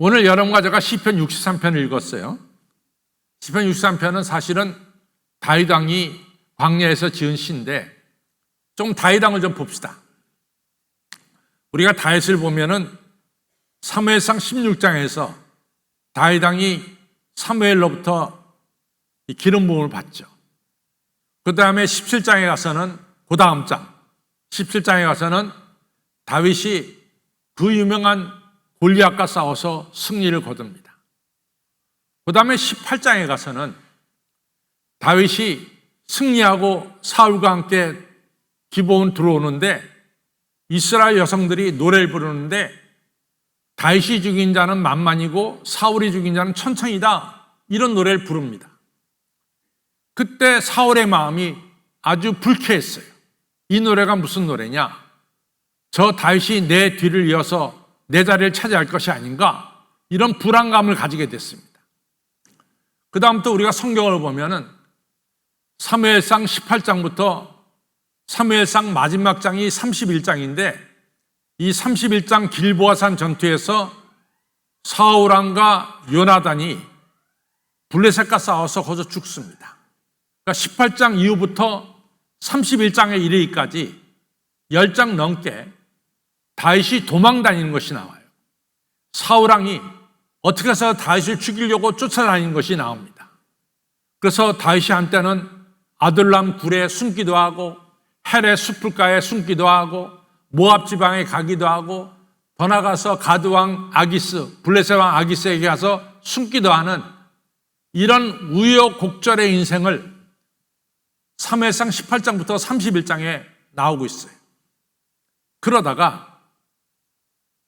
오늘 여러분과 제가 시편 63편을 읽었어요. 시편 63편은 사실은 다윗 왕이 광야에서 지은 시인데 좀 다윗 왕을 좀 봅시다. 우리가 다윗을 보면은 사무엘상 16장에서 다윗 왕이 사무엘로부터 기름 부음을 받죠. 그 다음에 17장에 가서는 그 다음 장 17장에 가서는 다윗이 그 유명한 골리앗과 싸워서 승리를 거둡니다. 그 다음에 18장에 가서는 다윗이 승리하고 사울과 함께 기브온 들어오는데 이스라엘 여성들이 노래를 부르는데 다윗이 죽인 자는 만만이고 사울이 죽인 자는 천천히다, 이런 노래를 부릅니다. 그때 사울의 마음이 아주 불쾌했어요. 이 노래가 무슨 노래냐? 저 다윗이 내 뒤를 이어서 내 자리를 차지할 것이 아닌가, 이런 불안감을 가지게 됐습니다. 그 다음부터 우리가 성경을 보면은 사무엘상 18장부터 사무엘상 마지막 장이 31장인데 이 31장 길보아산 전투에서 사울 왕과 요나단이 블레셋과 싸워서 거기서 죽습니다. 그러니까 18장 이후부터 31장에 이르기까지 10장 넘게 다윗이 도망 다니는 것이 나와요. 사울 왕이 어떻게 해서 다윗을 죽이려고 쫓아다니는 것이 나옵니다. 그래서 다윗이 한때는 아둘람 굴에 숨기도 하고 헬의 숲풀가에 숨기도 하고 모압 지방에 가기도 하고 더 나가서 가드 왕 아기스, 블레셋 왕 아기스에게 가서 숨기도 하는 이런 우여곡절의 인생을 사무엘상 18장부터 31장에 나오고 있어요. 그러다가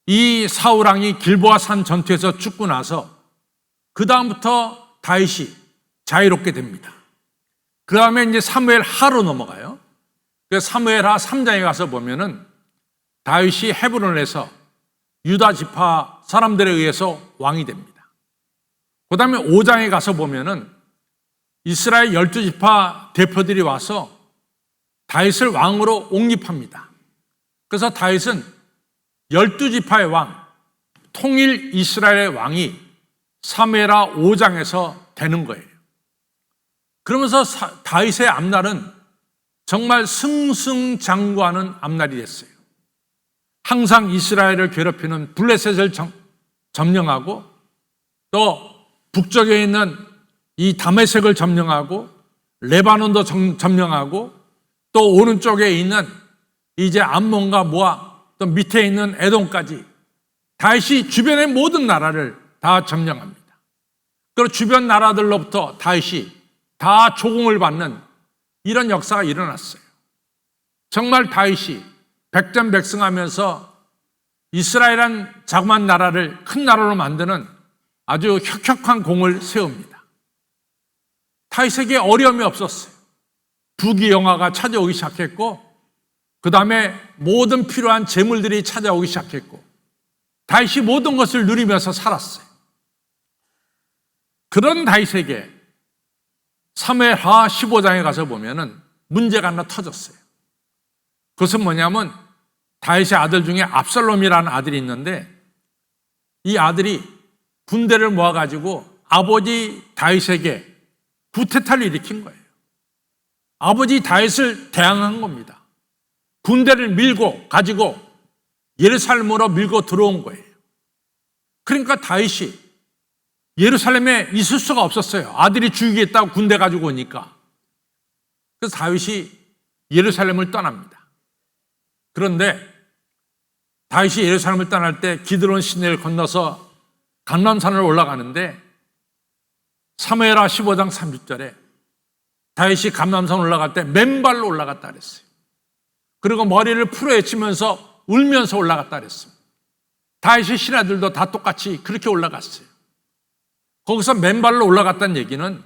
이 사울 왕이 길보아 산 전투에서 죽고 나서 그 다음부터 다윗이 자유롭게 됩니다. 그 다음에 이제 사무엘 하로 넘어가요. 그래서 사무엘 하 3장에 가서 보면은 다윗이 헤브론에서 유다 지파 사람들에 의해서 왕이 됩니다. 그 다음에 5장에 가서 보면은 이스라엘 12지파 대표들이 와서 다윗을 왕으로 옹립합니다. 그래서 다윗은 12지파의 왕, 통일 이스라엘의 왕이 사무엘하 5장에서 되는 거예요. 그러면서 다윗의 앞날은 정말 승승장구하는 앞날이 됐어요. 항상 이스라엘을 괴롭히는 블레셋을 점령하고 또 북쪽에 있는 이 다메섹을 점령하고 레바논도 점령하고 또 오른쪽에 있는 이제 암몬과 모압 또 밑에 있는 에돔까지 다윗이 주변의 모든 나라를 다 점령합니다. 그리고 주변 나라들로부터 다윗이 다 조공을 받는 이런 역사가 일어났어요. 정말 다윗이 백전백승하면서 이스라엘이란 자그마한 나라를 큰 나라로 만드는 아주 혁혁한 공을 세웁니다. 다윗에게 어려움이 없었어요. 부귀영화가 찾아오기 시작했고 그 다음에 모든 필요한 재물들이 찾아오기 시작했고 다윗이 모든 것을 누리면서 살았어요. 그런 다윗에게 사무엘하 15장에 가서 보면은 문제가 하나 터졌어요. 그것은 뭐냐면 다윗의 아들 중에 압살롬이라는 아들이 있는데 이 아들이 군대를 모아가지고 아버지 다윗에게 구테타를 일으킨 거예요. 아버지 다윗을 대항한 겁니다. 군대를 밀고 가지고 예루살렘으로 밀고 들어온 거예요. 그러니까 다윗이 예루살렘에 있을 수가 없었어요. 아들이 죽이겠다고 군대 가지고 오니까. 그래서 다윗이 예루살렘을 떠납니다. 그런데 다윗이 예루살렘을 떠날 때 기드론 시내를 건너서 감람산을 올라가는데 사무엘하 15장 30절에 다윗이 감람산 올라갈 때 맨발로 올라갔다 그랬어요. 그리고 머리를 풀어헤치면서 울면서 올라갔다 그랬습니다. 다윗의 신하들도 다 똑같이 그렇게 올라갔어요. 거기서 맨발로 올라갔다는 얘기는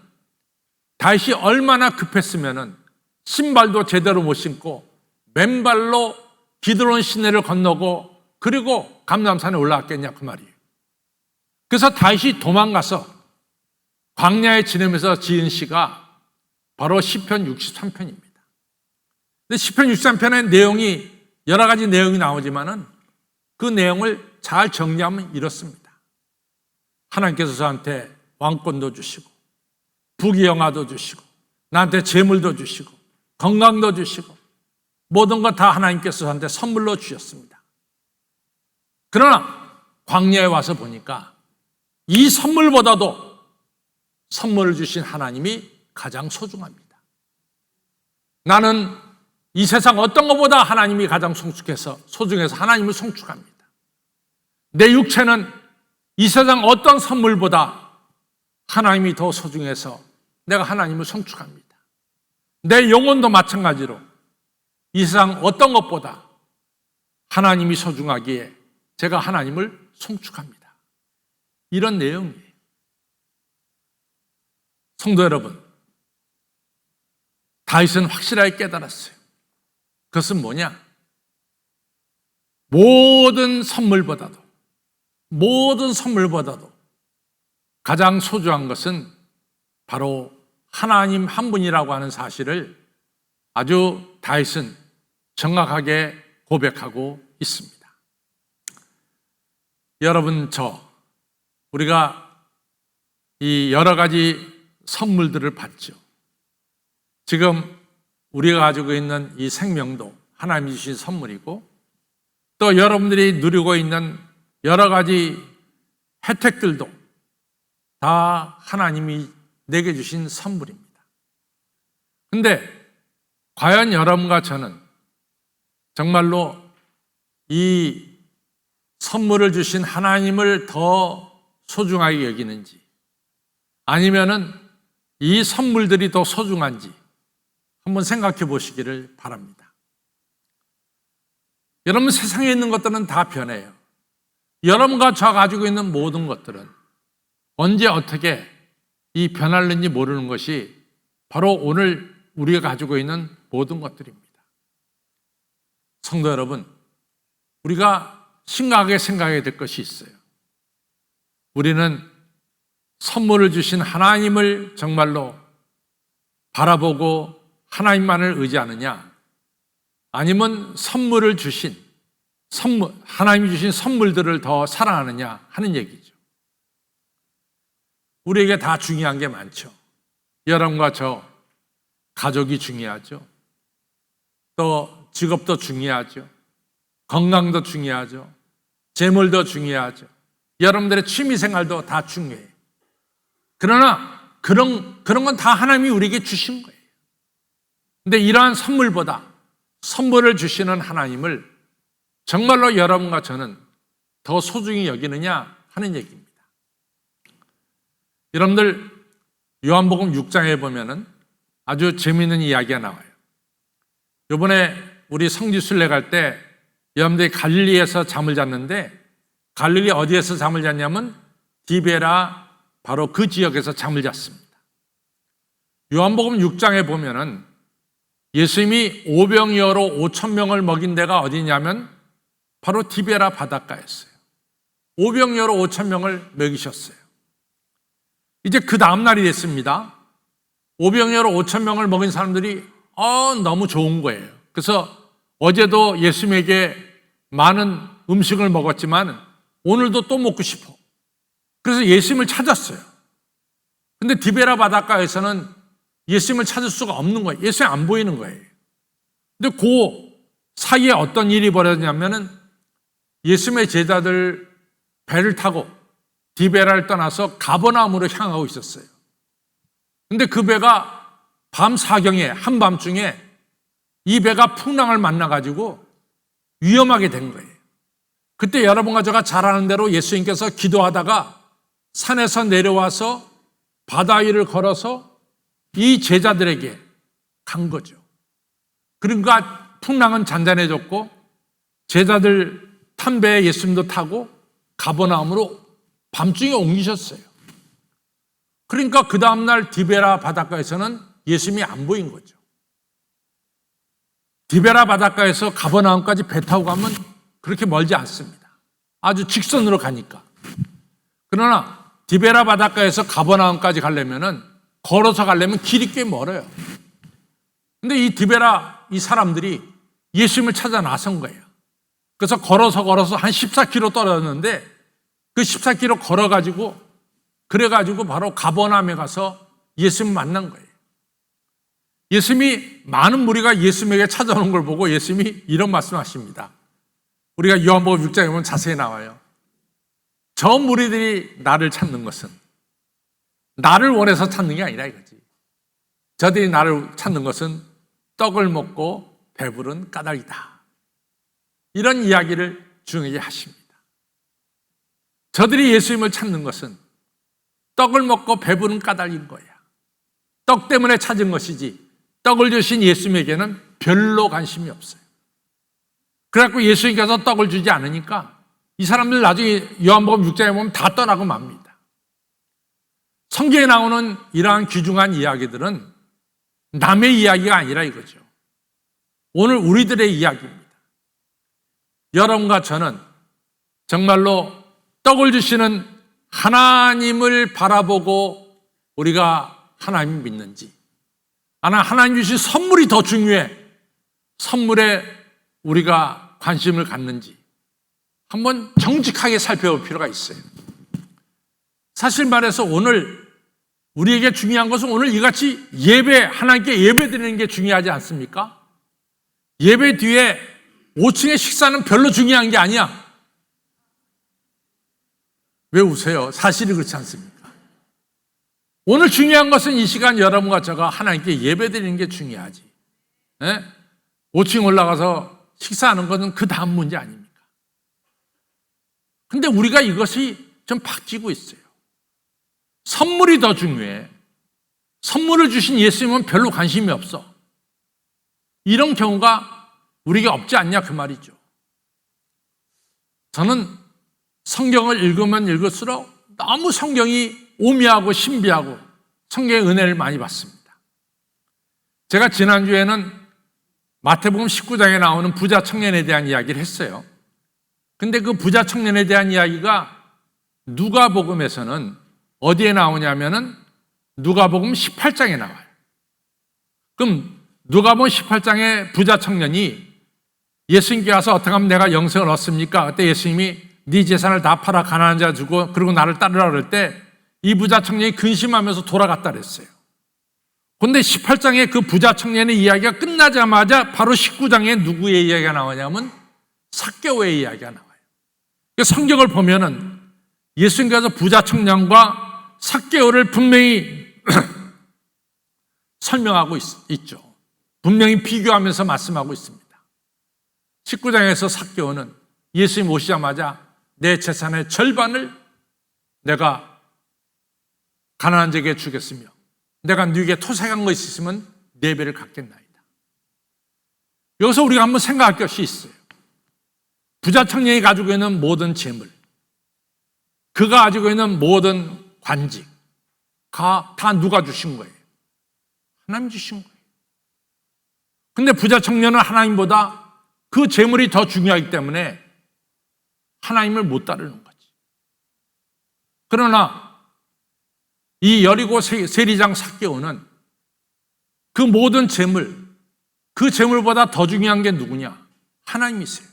다윗이 얼마나 급했으면은 신발도 제대로 못 신고 맨발로 기드론 시내를 건너고 그리고 감람산에 올라갔겠냐 그 말이에요. 그래서 다윗이 도망가서 광야에 지내면서 지은 시가 바로 시편 63편입니다. 근데 시편 63편의 내용이 여러 가지 내용이 나오지만은 그 내용을 잘 정리하면 이렇습니다. 하나님께서 저한테 왕권도 주시고 부귀영화도 주시고 나한테 재물도 주시고 건강도 주시고 모든 것 다 하나님께서 저한테 선물로 주셨습니다. 그러나 광야에 와서 보니까 이 선물보다도 선물을 주신 하나님이 가장 소중합니다. 나는 이 세상 어떤 것보다 하나님이 가장 소중해서 하나님을 송축합니다. 내 육체는 이 세상 어떤 선물보다 하나님이 더 소중해서 내가 하나님을 송축합니다. 내 영혼도 마찬가지로 이 세상 어떤 것보다 하나님이 소중하기에 제가 하나님을 송축합니다. 이런 내용이에요. 성도 여러분, 다윗은 확실하게 깨달았어요. 그것은 뭐냐? 모든 선물보다도 가장 소중한 것은 바로 하나님 한 분이라고 하는 사실을 아주 다윗은 정확하게 고백하고 있습니다. 여러분, 우리가 이 여러 가지 선물들을 받죠. 지금 우리가 가지고 있는 이 생명도 하나님이 주신 선물이고 또 여러분들이 누리고 있는 여러 가지 혜택들도 다 하나님이 내게 주신 선물입니다. 그런데 과연 여러분과 저는 정말로 이 선물을 주신 하나님을 더 소중하게 여기는지 아니면은 이 선물들이 더 소중한지 한번 생각해 보시기를 바랍니다. 여러분, 세상에 있는 것들은 다 변해요. 여러분과 저 가지고 있는 모든 것들은 언제 어떻게 이 변할는지 모르는 것이 바로 오늘 우리가 가지고 있는 모든 것들입니다. 성도 여러분, 우리가 심각하게 생각해야 될 것이 있어요. 우리는 선물을 주신 하나님을 정말로 바라보고 하나님만을 의지하느냐, 아니면 하나님이 주신 선물들을 더 사랑하느냐 하는 얘기죠. 우리에게 다 중요한 게 많죠. 여러분과 저 가족이 중요하죠. 또 직업도 중요하죠. 건강도 중요하죠. 재물도 중요하죠. 여러분들의 취미생활도 다 중요해요. 그러나 그런 건 다 하나님이 우리에게 주신 거예요. 근데 이러한 선물을 주시는 하나님을 정말로 여러분과 저는 더 소중히 여기느냐 하는 얘기입니다. 여러분들 요한복음 6장에 보면은 아주 재미있는 이야기가 나와요. 이번에 우리 성지순례 갈 때 여러분들이 갈릴리에서 잠을 잤는데 갈릴리 어디에서 잠을 잤냐면 디베라 바로 그 지역에서 잠을 잤습니다. 요한복음 6장에 보면은 예수님이 오병이어로 5,000명을 먹인 데가 어디냐면 바로 디베라 바닷가였어요. 오병이어로 5,000명을 먹이셨어요. 이제 그 다음 날이 됐습니다. 오병이어로 5,000명을 먹인 사람들이 너무 좋은 거예요. 그래서 어제도 예수님에게 많은 음식을 먹었지만 오늘도 또 먹고 싶어. 그래서 예수님을 찾았어요. 근데 디베라 바닷가에서는 예수님을 찾을 수가 없는 거예요. 예수님이 안 보이는 거예요. 근데 그 사이에 어떤 일이 벌어졌냐면은 예수님의 제자들 배를 타고 디베라를 떠나서 가버나움으로 향하고 있었어요. 근데 그 배가 밤 사경에 한밤중에 이 배가 풍랑을 만나가지고 위험하게 된 거예요. 그때 여러분과 제가 잘 아는 대로 예수님께서 기도하다가 산에서 내려와서 바다 위를 걸어서 이 제자들에게 간 거죠. 그러니까 풍랑은 잔잔해졌고 제자들 탄 배에 예수님도 타고 가버나움으로 밤중에 옮기셨어요. 그러니까 그 다음날 디베라 바닷가에서는 예수님이 안 보인 거죠. 디베라 바닷가에서 가버나움까지 배 타고 가면 그렇게 멀지 않습니다. 아주 직선으로 가니까. 그러나 디베라 바닷가에서 가버나움까지 가려면은 걸어서 가려면 길이 꽤 멀어요. 근데 이 디베라 이 사람들이 예수님을 찾아 나선 거예요. 그래서 걸어서 한 14km 떨어졌는데 그 14km 걸어가지고 그래가지고 바로 가버나움에 가서 예수님 만난 거예요. 예수님이 많은 무리가 예수님에게 찾아오는 걸 보고 예수님이 이런 말씀하십니다. 우리가 요한복음 6장에 보면 자세히 나와요. 저 무리들이 나를 찾는 것은 나를 원해서 찾는 게 아니라 이거지. 저들이 나를 찾는 것은 떡을 먹고 배부른 까닭이다. 이런 이야기를 중요하게 하십니다. 저들이 예수님을 찾는 것은 떡을 먹고 배부른 까닭인 거야. 떡 때문에 찾은 것이지 떡을 주신 예수님에게는 별로 관심이 없어요. 그래갖고 예수님께서 떡을 주지 않으니까 이 사람들 나중에 요한복음 6장에 보면 다 떠나고 맙니다. 성경에 나오는 이러한 귀중한 이야기들은 남의 이야기가 아니라 이거죠. 오늘 우리들의 이야기입니다. 여러분과 저는 정말로 떡을 주시는 하나님을 바라보고 우리가 하나님을 믿는지, 하나님 주신 선물이 더 중요해 선물에 우리가 관심을 갖는지 한번 정직하게 살펴볼 필요가 있어요. 사실 말해서 오늘 우리에게 중요한 것은 오늘 이같이 하나님께 예배 드리는 게 중요하지 않습니까? 예배 뒤에 5층의 식사는 별로 중요한 게 아니야. 왜 우세요? 사실이 그렇지 않습니까? 오늘 중요한 것은 이 시간 여러분과 제가 하나님께 예배 드리는 게 중요하지. 5층 올라가서 식사하는 것은 그 다음 문제 아닙니까? 근데 우리가 이것이 좀 바뀌고 있어요. 선물이 더 중요해. 선물을 주신 예수님은 별로 관심이 없어. 이런 경우가 우리에게 없지 않냐 그 말이죠. 저는 성경을 읽으면 읽을수록 너무 성경이 오묘하고 신비하고 성경의 은혜를 많이 받습니다. 제가 지난주에는 마태복음 19장에 나오는 부자 청년에 대한 이야기를 했어요. 근데 그 부자 청년에 대한 이야기가 누가복음에서는 어디에 나오냐면은 누가복음 18장에 나와요. 그럼 누가복음 18장에 부자 청년이 예수님께 와서 어떻게 하면 내가 영생을 얻습니까? 그때 예수님이 네 재산을 다 팔아 가난한 자 주고 그리고 나를 따르라 그럴 때 이 부자 청년이 근심하면서 돌아갔다 그랬어요. 그런데 18장에 그 부자 청년의 이야기가 끝나자마자 바로 19장에 누구의 이야기가 나오냐면 삭개오의 이야기가 나와요. 성경을 보면은 예수님께서 부자 청년과 삭개오를 분명히 설명하고 있죠. 분명히 비교하면서 말씀하고 있습니다. 19장에서 삭개오는 예수님 오시자마자 내 재산의 절반을 내가 가난한 자에게 주겠으며 내가 네게 토색한 것이 있으면 4배를 갚겠나이다. 여기서 우리가 한번 생각할 것이 있어요. 부자 청년이 가지고 있는 모든 재물, 그가 가지고 있는 모든 관직 다 누가 주신 거예요? 하나님 주신 거예요. 근데 부자 청년은 하나님보다 그 재물이 더 중요하기 때문에 하나님을 못 따르는 거지. 그러나 이 여리고 세리장 삭개오는 그 모든 재물, 그 재물보다 더 중요한 게 누구냐? 하나님이세요.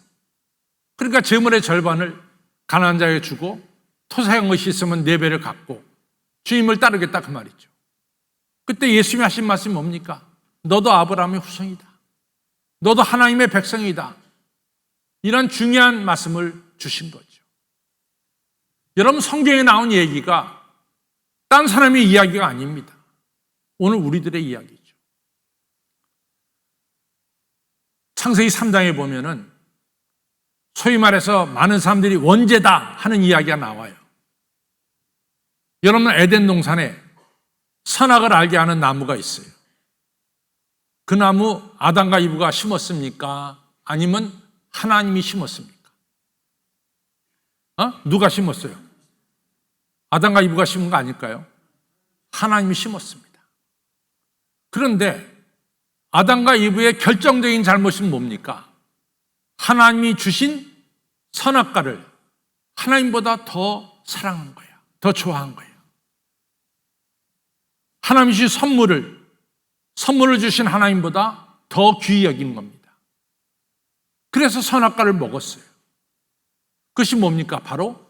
그러니까 재물의 절반을 가난한 자에게 주고 토색한 것이 있으면 4배를 갚고 주님을 따르겠다 그 말이죠. 그때 예수님이 하신 말씀이 뭡니까? 너도 아브라함의 후손이다. 너도 하나님의 백성이다. 이런 중요한 말씀을 주신 거죠. 여러분 성경에 나온 얘기가 딴 사람의 이야기가 아닙니다. 오늘 우리들의 이야기죠. 창세기 3장에 보면은 소위 말해서 많은 사람들이 원죄다 하는 이야기가 나와요. 여러분 에덴 동산에 선악을 알게 하는 나무가 있어요. 그 나무 아담과 이브가 심었습니까? 아니면 하나님이 심었습니까? 누가 심었어요? 아담과 이브가 심은 거 아닐까요? 하나님이 심었습니다. 그런데 아담과 이브의 결정적인 잘못은 뭡니까? 하나님이 주신 선악과를 하나님보다 더 사랑한 거예요. 더 좋아한 거예요. 하나님이 주신 선물을 주신 하나님보다 더 귀히 여기는 겁니다. 그래서 선악과를 먹었어요. 그것이 뭡니까? 바로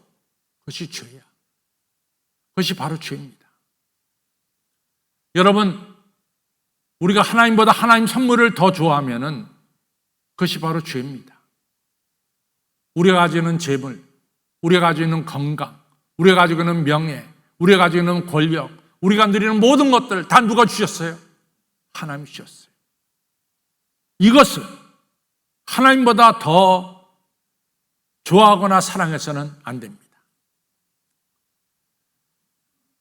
그것이 죄야. 그것이 바로 죄입니다. 여러분, 우리가 하나님보다 하나님 선물을 더 좋아하면은 그것이 바로 죄입니다. 우리가 가지고 있는 재물, 우리가 가지고 있는 건강, 우리가 가지고 있는 명예, 우리가 가지고 있는 권력, 우리가 누리는 모든 것들 다 누가 주셨어요? 하나님이 주셨어요. 이것을 하나님보다 더 좋아하거나 사랑해서는 안 됩니다.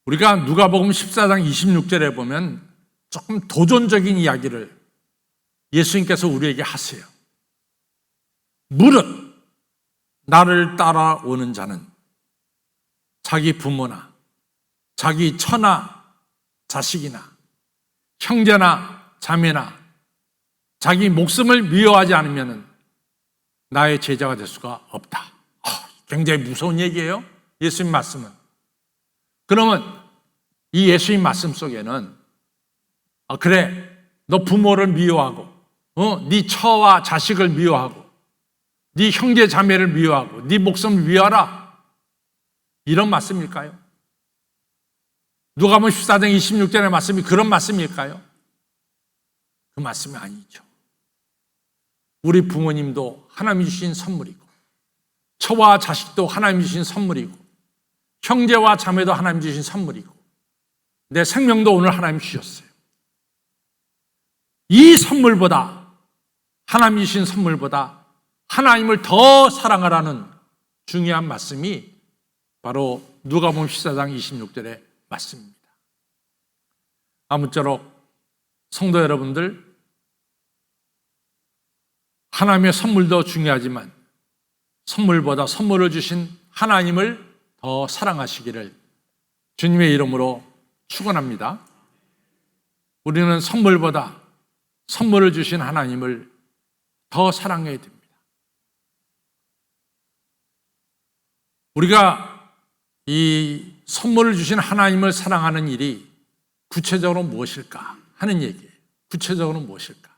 우리가 누가복음 14장 26절에 보면 조금 도전적인 이야기를 예수님께서 우리에게 하세요. 무릇 나를 따라오는 자는 자기 부모나 자기 처나 자식이나 형제나 자매나 자기 목숨을 미워하지 않으면 나의 제자가 될 수가 없다. 굉장히 무서운 얘기예요. 예수님 말씀은. 그러면 이 예수님 말씀 속에는 그래, 너 부모를 미워하고 네 처와 자식을 미워하고 네 형제 자매를 미워하고 네 목숨을 미워하라, 이런 말씀일까요? 누가복음 14장 26절의 말씀이 그런 말씀일까요? 그 말씀이 아니죠. 우리 부모님도 하나님이 주신 선물이고 처와 자식도 하나님이 주신 선물이고 형제와 자매도 하나님이 주신 선물이고 내 생명도 오늘 하나님이 주셨어요. 이 선물보다, 하나님이 주신 선물보다 하나님을 더 사랑하라는 중요한 말씀이 바로 누가복음 14장 26절의 말씀입니다. 아무쪼록 성도 여러분들, 하나님의 선물도 중요하지만 선물보다 선물을 주신 하나님을 더 사랑하시기를 주님의 이름으로 축원합니다. 우리는 선물보다 선물을 주신 하나님을 더 사랑해야 됩니다. 우리가 이 선물을 주신 하나님을 사랑하는 일이 구체적으로 무엇일까 하는 얘기예요. 구체적으로 무엇일까?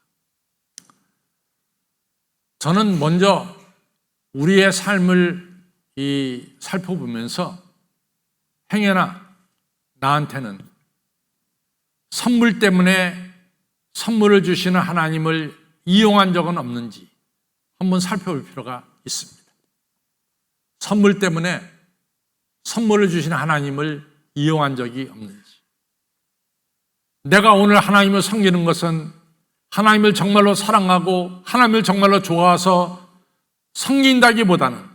저는 먼저 우리의 삶을 살펴보면서 행여나 나한테는 선물 때문에 선물을 주시는 하나님을 이용한 적은 없는지 한번 살펴볼 필요가 있습니다. 선물 때문에 선물을 주시는 하나님을 이용한 적이 없는지, 내가 오늘 하나님을 섬기는 것은 하나님을 정말로 사랑하고 하나님을 정말로 좋아서 섬긴다기보다는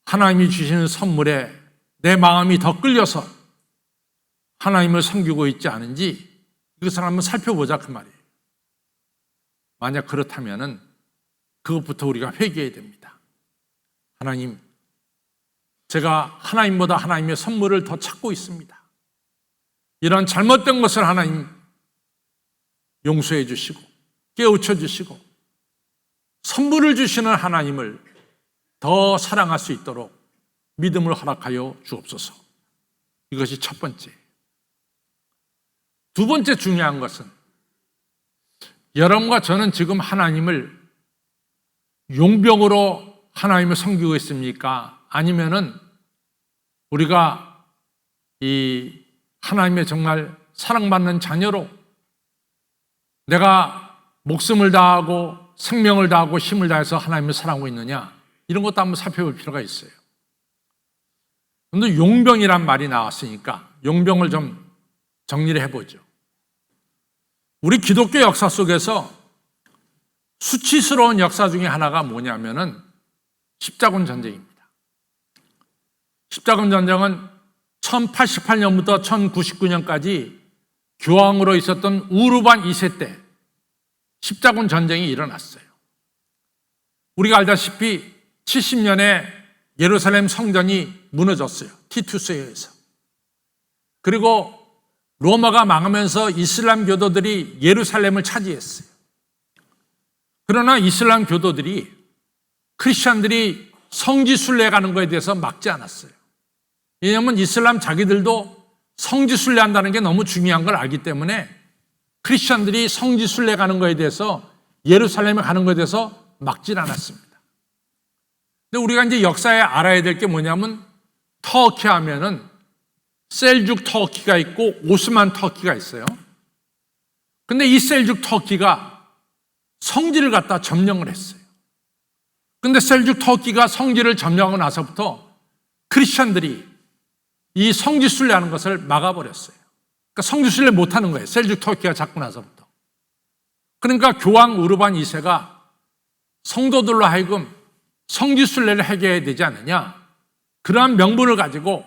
하나님이 주시는 선물에 내 마음이 더 끌려서 하나님을 섬기고 있지 않은지 이것을 한번 살펴보자 그 말이에요. 만약 그렇다면 그것부터 우리가 회개해야 됩니다. 하나님, 제가 하나님보다 하나님의 선물을 더 찾고 있습니다. 이런 잘못된 것을 하나님 용서해 주시고 깨우쳐 주시고 선물을 주시는 하나님을 더 사랑할 수 있도록 믿음을 허락하여 주옵소서. 이것이 첫 번째. 두 번째 중요한 것은 여러분과 저는 지금 하나님을 용병으로 하나님을 섬기고 있습니까? 아니면은 우리가 이 하나님의 정말 사랑받는 자녀로 내가 목숨을 다하고 생명을 다하고 힘을 다해서 하나님을 사랑하고 있느냐, 이런 것도 한번 살펴볼 필요가 있어요. 그런데 용병이란 말이 나왔으니까 용병을 좀 정리를 해보죠. 우리 기독교 역사 속에서 수치스러운 역사 중에 하나가 뭐냐면은 십자군 전쟁입니다. 십자군 전쟁은 1088년부터 1099년까지 교황으로 있었던 우르반 2세 때 십자군 전쟁이 일어났어요. 우리가 알다시피 70년에 예루살렘 성전이 무너졌어요. 티투스에 의해서. 그리고 로마가 망하면서 이슬람 교도들이 예루살렘을 차지했어요. 그러나 이슬람 교도들이 크리스천들이 성지 순례가는 것에 대해서 막지 않았어요. 왜냐하면 이슬람 자기들도 성지 순례한다는 게 너무 중요한 걸 알기 때문에 크리스천들이 성지 순례가는 것에 대해서 예루살렘에 가는 것에 대해서 막질 않았습니다. 근데 우리가 이제 역사에 알아야 될 게 뭐냐면 터키 하면은 셀죽 터키가 있고 오스만 터키가 있어요. 근데 이 셀죽 터키가 성지를 갖다 점령을 했어요. 근데 셀죽 터키가 성지를 점령하고 나서부터 크리스천들이 이 성지 순례하는 것을 막아버렸어요. 그러니까 성지 순례 못하는 거예요. 셀죽 터키가 잡고 나서부터. 그러니까 교황 우르반 2세가 성도들로 하여금 성지 순례를 하게 해야 되지 않느냐, 그러한 명분을 가지고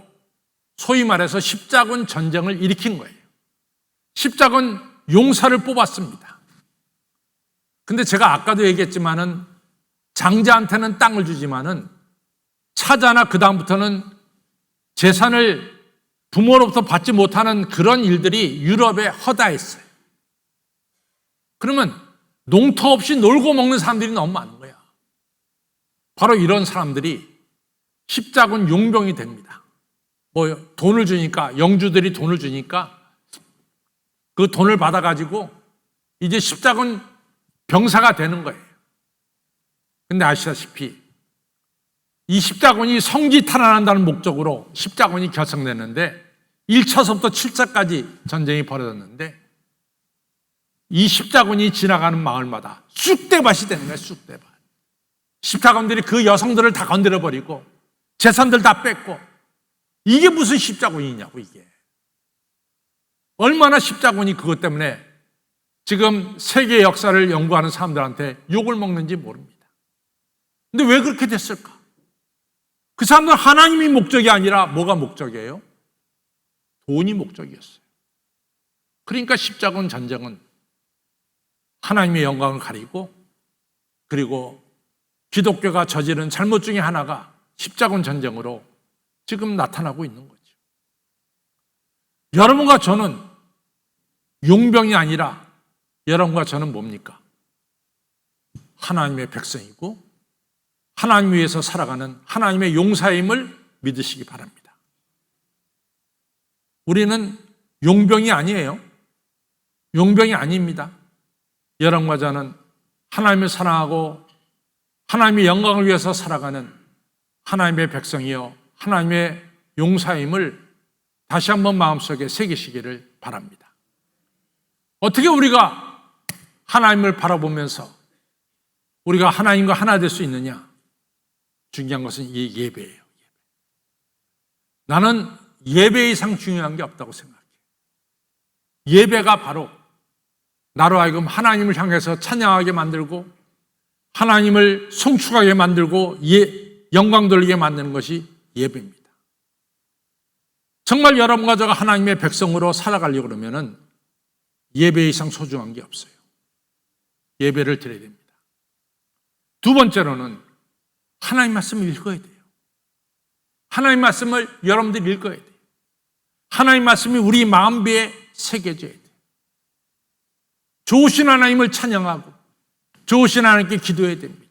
소위 말해서 십자군 전쟁을 일으킨 거예요. 십자군 용사를 뽑았습니다. 근데 제가 아까도 얘기했지만은 장자한테는 땅을 주지만은 차자나 그 다음부터는 재산을 부모로부터 받지 못하는 그런 일들이 유럽에 허다했어요. 그러면 농토 없이 놀고 먹는 사람들이 너무 많은 거야. 바로 이런 사람들이 십자군 용병이 됩니다. 뭐 돈을 주니까, 영주들이 돈을 주니까 그 돈을 받아가지고 이제 십자군 병사가 되는 거예요. 근데 아시다시피 이 십자군이 성지 탈환한다는 목적으로 십자군이 결성됐는데 1차서부터 7차까지 전쟁이 벌어졌는데 이 십자군이 지나가는 마을마다 쑥대밭이 되는 거예요. 쑥대밭. 십자군들이 그 여성들을 다 건드려버리고 재산들 다 뺏고, 이게 무슨 십자군이냐고. 이게 얼마나 십자군이 그것 때문에 지금 세계 역사를 연구하는 사람들한테 욕을 먹는지 모릅니다. 근데 왜 그렇게 됐을까? 그 사람들은 하나님이 목적이 아니라 뭐가 목적이에요? 돈이 목적이었어요. 그러니까 십자군 전쟁은 하나님의 영광을 가리고, 그리고 기독교가 저지른 잘못 중에 하나가 십자군 전쟁으로 지금 나타나고 있는 거죠. 여러분과 저는 용병이 아니라 여러분과 저는 뭡니까? 하나님의 백성이고 하나님 위해서 살아가는 하나님의 용사임을 믿으시기 바랍니다. 우리는 용병이 아니에요. 용병이 아닙니다. 여러분과 저는 하나님을 사랑하고 하나님의 영광을 위해서 살아가는 하나님의 백성이요 하나님의 용사임을 다시 한번 마음속에 새기시기를 바랍니다. 어떻게 우리가 하나님을 바라보면서 우리가 하나님과 하나 될 수 있느냐? 중요한 것은 이 예배예요. 나는 예배 이상 중요한 게 없다고 생각해요. 예배가 바로 나로 하여금 하나님을 향해서 찬양하게 만들고 하나님을 송축하게 만들고 영광 돌리게 만드는 것이 예배입니다. 정말 여러분과 제가 하나님의 백성으로 살아가려고 그러면은 예배 이상 소중한 게 없어요. 예배를 드려야 됩니다. 두 번째로는 하나님 말씀을 읽어야 돼요. 하나님 말씀을 여러분들이 읽어야 돼요. 하나님 말씀이 우리 마음비에 새겨져야 돼요. 좋으신 하나님을 찬양하고 좋으신 하나님께 기도해야 됩니다.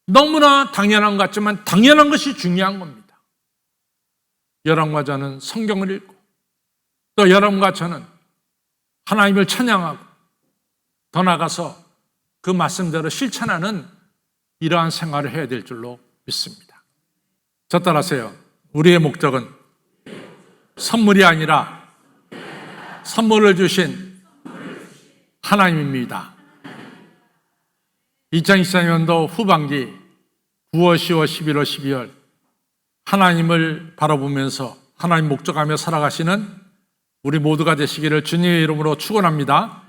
너무나 당연한 것 같지만 당연한 것이 중요한 겁니다. 여러분과 저는 성경을 읽고 또 여러분과 저는 하나님을 찬양하고 더 나아가서 그 말씀대로 실천하는 이러한 생활을 해야 될 줄로 믿습니다. 저 따라하세요. 우리의 목적은 선물이 아니라 선물을 주신 하나님입니다. 2024년도 후반기 9월, 10월, 11월, 12월 하나님을 바라보면서 하나님 목적하며 살아가시는 우리 모두가 되시기를 주님의 이름으로 축원합니다.